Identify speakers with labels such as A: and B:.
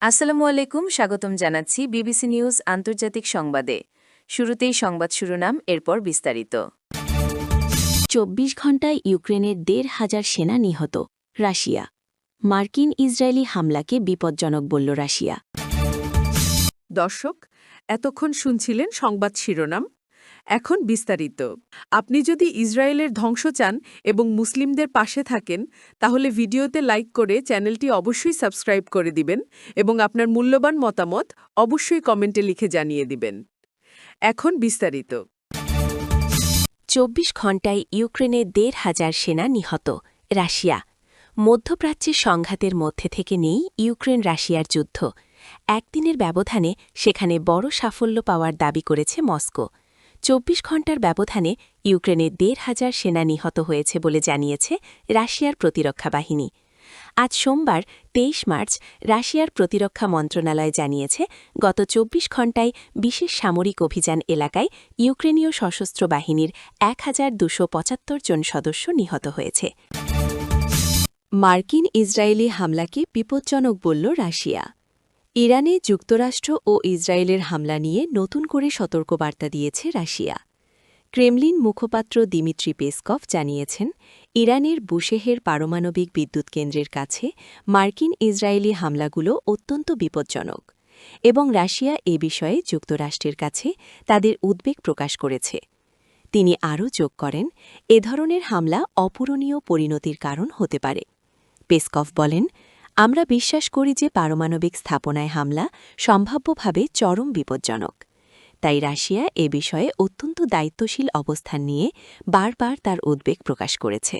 A: আসসালামু আলাইকুম, স্বাগতম জানাচ্ছি বিবিসি নিউজ আন্তর্জাতিক সংবাদে। শুরুতেই সংবাদ শিরোনাম, এরপর বিস্তারিত।
B: ২৪ ঘণ্টায় ইউক্রেনের ১,৫০০ সেনা নিহত। রাশিয়া মার্কিন ইসরায়েলি হামলাকে বিপজ্জনক বলল রাশিয়া।
C: দর্শক, এতক্ষণ শুনছিলেন সংবাদ শিরোনাম। এখন বিস্তারিত। আপনি যদি ইসরায়েলের ধ্বংস চান এবং মুসলিমদের পাশে থাকেন, তাহলে ভিডিওতে লাইক করে চ্যানেলটি অবশ্যই সাবস্ক্রাইব করে দিবেন এবং আপনার মূল্যবান মতামত অবশ্যই কমেন্টে লিখে জানিয়ে দিবেন। এখন বিস্তারিত।
B: ২৪ ঘণ্টায় ইউক্রেনের ১,৫০০ সেনা নিহত। রাশিয়া মধ্যপ্রাচ্যের সংঘাতের মধ্যে থেকে নেই ইউক্রেন রাশিয়ার যুদ্ধ। একদিনের ব্যবধানে সেখানে বড় সাফল্য পাওয়ার দাবি করেছে মস্কো। ২৪ ঘণ্টার ব্যবধানে ইউক্রেনের ১,৫০০ সেনা নিহত হয়েছে বলে জানিয়েছে রাশিয়ার প্রতিরক্ষা বাহিনী। আজ সোমবার ২৩ মার্চ রাশিয়ার প্রতিরক্ষা মন্ত্রণালয় জানিয়েছে, গত ২৪ ঘণ্টায় বিশেষ সামরিক অভিযান এলাকায় ইউক্রেনীয় সশস্ত্র বাহিনীর ১,২৭৫ জন সদস্য নিহত হয়েছে। মার্কিন ইসরায়েলি হামলাকে বিপজ্জনক বলল রাশিয়া। ইরানে যুক্তরাষ্ট্র ও ইসরায়েলের হামলা নিয়ে নতুন করে সতর্কবার্তা দিয়েছে রাশিয়া। ক্রেমলিন মুখপাত্র দিমিত্রি পেসকভ জানিয়েছেন, ইরানের বুশেহের পারমাণবিক বিদ্যুৎ কেন্দ্রের কাছে মার্কিন ইসরায়েলি হামলাগুলো অত্যন্ত বিপজ্জনক এবং রাশিয়া এ বিষয়ে যুক্তরাষ্ট্রের কাছে তাদের উদ্বেগ প্রকাশ করেছে। তিনি আরও যোগ করেন, এ ধরনের হামলা অপূরণীয় পরিণতির কারণ হতে পারে। পেসকভ বলেন, আমরা বিশ্বাস করি যে পারমাণবিক স্থাপনায় হামলা সম্ভাব্যভাবে চরম বিপজ্জনক। তাই রাশিয়া এ বিষয়ে অত্যন্ত দায়িত্বশীল অবস্থান নিয়ে বারবার তার উদ্বেগ প্রকাশ করেছে।